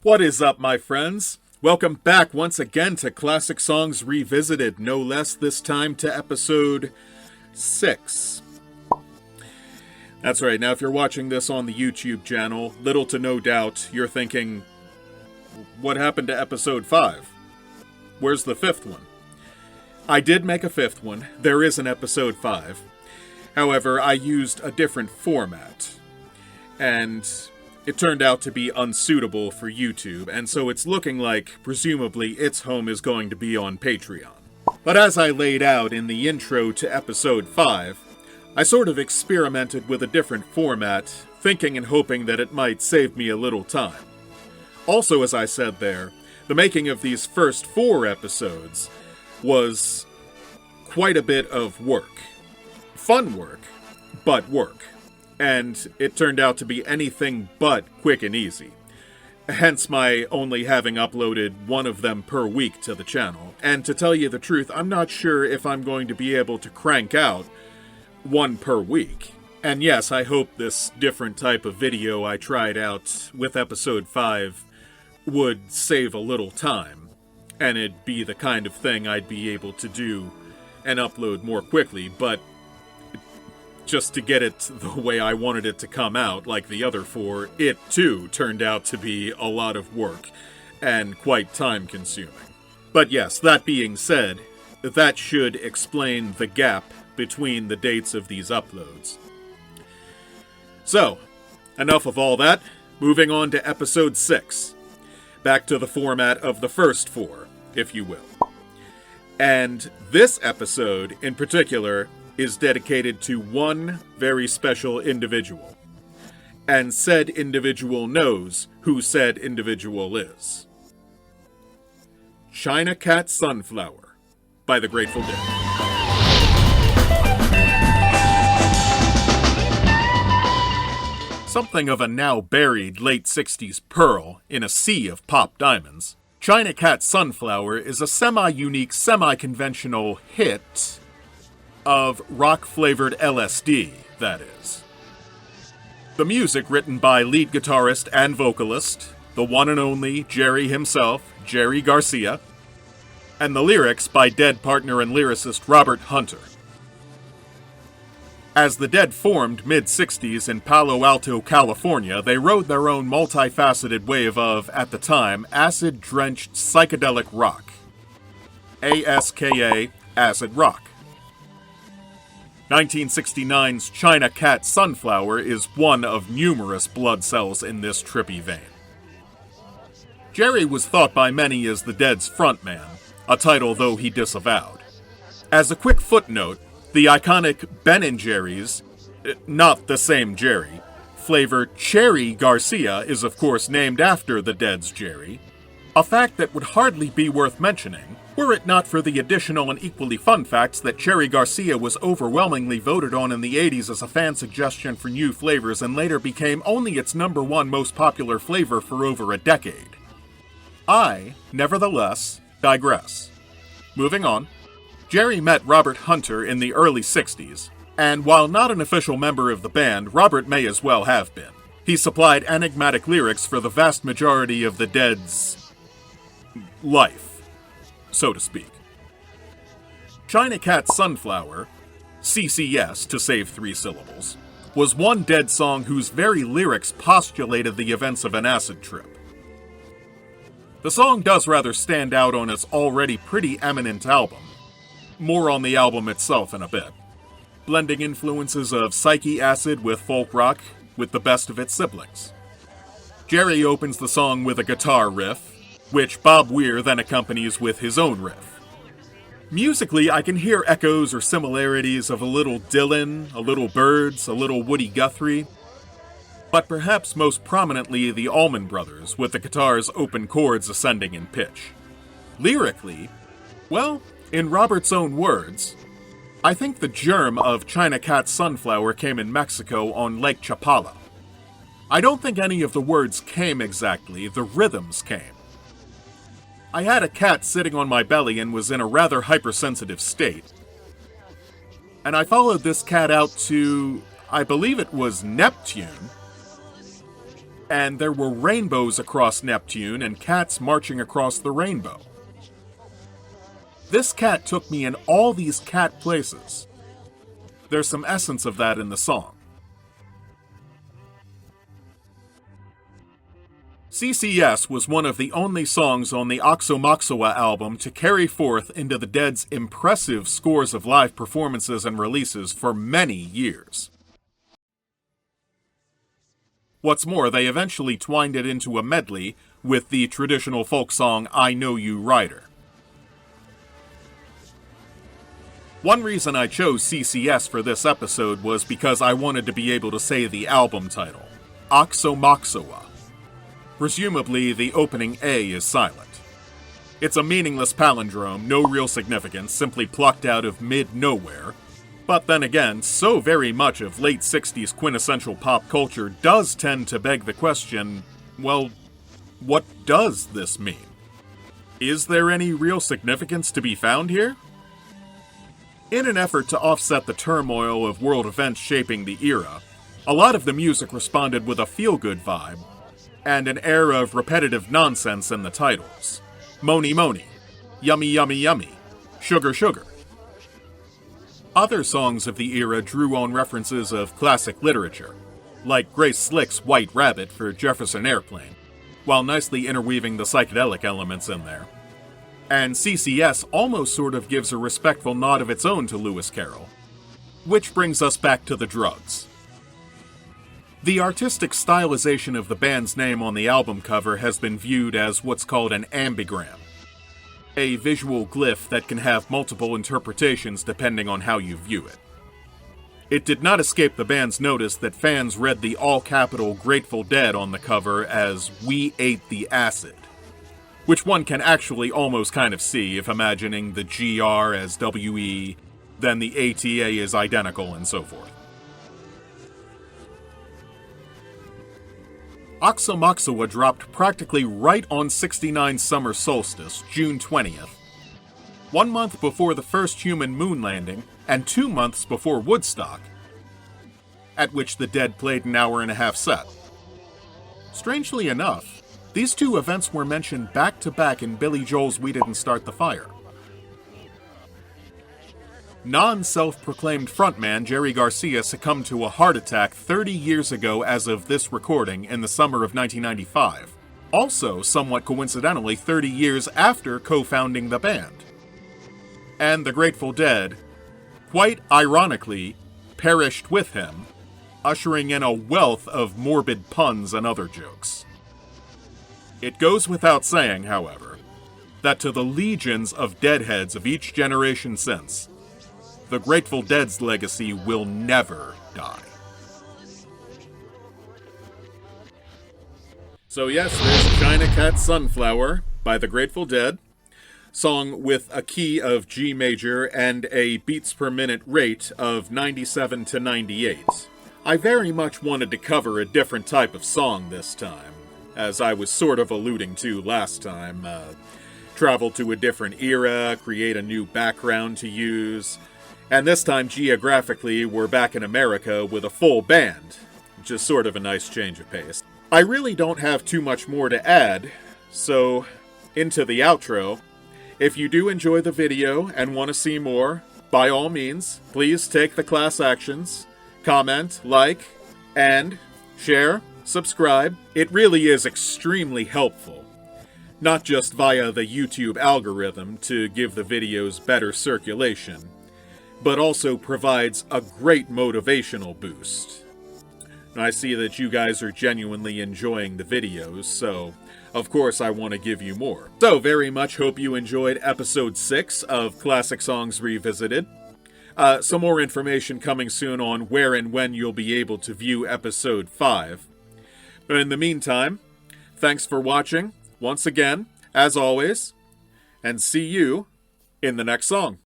What is up, my friends? Welcome back once again to Classic Songs Revisited, no less this time to episode 6. That's right, now if you're watching this on the YouTube channel, little to no doubt, you're thinking, what happened to episode 5? Where's the 5th one? I did make a 5th one, there is an episode 5. However, I used a different format, and it turned out to be unsuitable for YouTube, and so it's looking like, presumably, its home is going to be on Patreon. But as I laid out in the intro to episode 5, I sort of experimented with a different format, thinking and hoping that it might save me a little time. Also, as I said there, the making of these first 4 episodes was quite a bit of work. Fun work, but work. And it turned out to be anything but quick and easy. Hence my only having uploaded one of them per week to the channel. And to tell you the truth, I'm not sure if I'm going to be able to crank out one per week. And yes, I hope this different type of video I tried out with episode 5 would save a little time. And it'd be the kind of thing I'd be able to do and upload more quickly, but just to get it the way I wanted it to come out, like the other 4, it too turned out to be a lot of work, and quite time-consuming. But yes, that being said, that should explain the gap between the dates of these uploads. So, enough of all that, moving on to episode 6. Back to the format of the first 4, if you will. And this episode, in particular, is dedicated to one very special individual. And said individual knows who said individual is. China Cat Sunflower by the Grateful Dead. Something of a now-buried late 60s pearl in a sea of pop diamonds, China Cat Sunflower is a semi-unique, semi-conventional hit of rock-flavored LSD, that is. The music written by lead guitarist and vocalist, the one and only Jerry himself, Cherry Garcia, and the lyrics by Dead partner and lyricist Robert Hunter. As the Dead formed mid-60s in Palo Alto, California, they rode their own multifaceted wave of, at the time, acid-drenched psychedelic rock. ASKA, acid rock. 1969's China Cat Sunflower is one of numerous blood cells in this trippy vein. Jerry was thought by many as the Dead's frontman, a title though he disavowed. As a quick footnote, the iconic Ben & Jerry's, not the same Jerry, flavor Cherry Garcia is of course named after the Dead's Jerry, a fact that would hardly be worth mentioning, were it not for the additional and equally fun facts that Cherry Garcia was overwhelmingly voted on in the 80s as a fan suggestion for new flavors and later became only its #1 most popular flavor for over a decade. I, nevertheless, digress. Moving on, Jerry met Robert Hunter in the early 60s, and while not an official member of the band, Robert may as well have been. He supplied enigmatic lyrics for the vast majority of the Dead's life, so to speak. China Cat Sunflower, CCS to save 3 syllables, was one Dead song whose very lyrics postulated the events of an acid trip. The song does rather stand out on its already pretty eminent album. More on the album itself in a bit. Blending influences of psyche acid with folk rock with the best of its siblings. Jerry opens the song with a guitar riff, which Bob Weir then accompanies with his own riff. Musically, I can hear echoes or similarities of a little Dylan, a little Byrds, a little Woody Guthrie, but perhaps most prominently the Allman Brothers, with the guitar's open chords ascending in pitch. Lyrically, well, in Robert's own words, I think the germ of China Cat Sunflower came in Mexico on Lake Chapala. I don't think any of the words came exactly, the rhythms came. I had a cat sitting on my belly and was in a rather hypersensitive state. And I followed this cat out to I believe it was Neptune, and there were rainbows across Neptune and cats marching across the rainbow. This cat took me in all these cat places. There's some essence of that in the song. CCS was one of the only songs on the Oxomoxoa album to carry forth into the Dead's impressive scores of live performances and releases for many years. What's more, they eventually twined it into a medley with the traditional folk song I Know You Rider. One reason I chose CCS for this episode was because I wanted to be able to say the album title, Oxomoxoa. Presumably, the opening A is silent. It's a meaningless palindrome, no real significance, simply plucked out of mid-nowhere. But then again, so very much of late 60s quintessential pop culture does tend to beg the question, well, what does this mean? Is there any real significance to be found here? In an effort to offset the turmoil of world events shaping the era, a lot of the music responded with a feel-good vibe, and an air of repetitive nonsense in the titles. Moni Moni, Yummy Yummy Yummy, Sugar Sugar. Other songs of the era drew on references of classic literature, like Grace Slick's White Rabbit for Jefferson Airplane, while nicely interweaving the psychedelic elements in there. And CCS almost sort of gives a respectful nod of its own to Lewis Carroll. Which brings us back to the drugs. The artistic stylization of the band's name on the album cover has been viewed as what's called an ambigram, a visual glyph that can have multiple interpretations depending on how you view it. It did not escape the band's notice that fans read the all-capital Grateful Dead on the cover as "We ate the acid," which one can actually almost kind of see if imagining the GR as WE, then the ATA is identical, and so forth. Oxomoxoa dropped practically right on 69's summer solstice, June 20th, 1 month before the first human moon landing, and 2 months before Woodstock, at which the Dead played an hour-and-a-half set. Strangely enough, these two events were mentioned back-to-back in Billy Joel's We Didn't Start the Fire. Non-self-proclaimed frontman Cherry Garcia succumbed to a heart attack 30 years ago as of this recording in the summer of 1995, also somewhat coincidentally 30 years after co-founding the band. And the Grateful Dead, quite ironically, perished with him, ushering in a wealth of morbid puns and other jokes. It goes without saying, however, that to the legions of Deadheads of each generation since, the Grateful Dead's legacy will never die. So yes, there's China Cat Sunflower by the Grateful Dead, song with a key of G major and a beats per minute rate of 97 to 98. I very much wanted to cover a different type of song this time, as I was sort of alluding to last time. Travel to a different era, create a new background to use. And this time, geographically, we're back in America with a full band, which is sort of a nice change of pace. I really don't have too much more to add, so into the outro. If you do enjoy the video and want to see more, by all means, please take the class actions, comment, like, and share, subscribe. It really is extremely helpful, not just via the YouTube algorithm to give the videos better circulation, but also provides a great motivational boost. I see that you guys are genuinely enjoying the videos, so of course I want to give you more. So very much hope you enjoyed episode 6 of Classic Songs Revisited. Some more information coming soon on where and when you'll be able to view episode 5. But in the meantime, thanks for watching, once again, as always, and see you in the next song.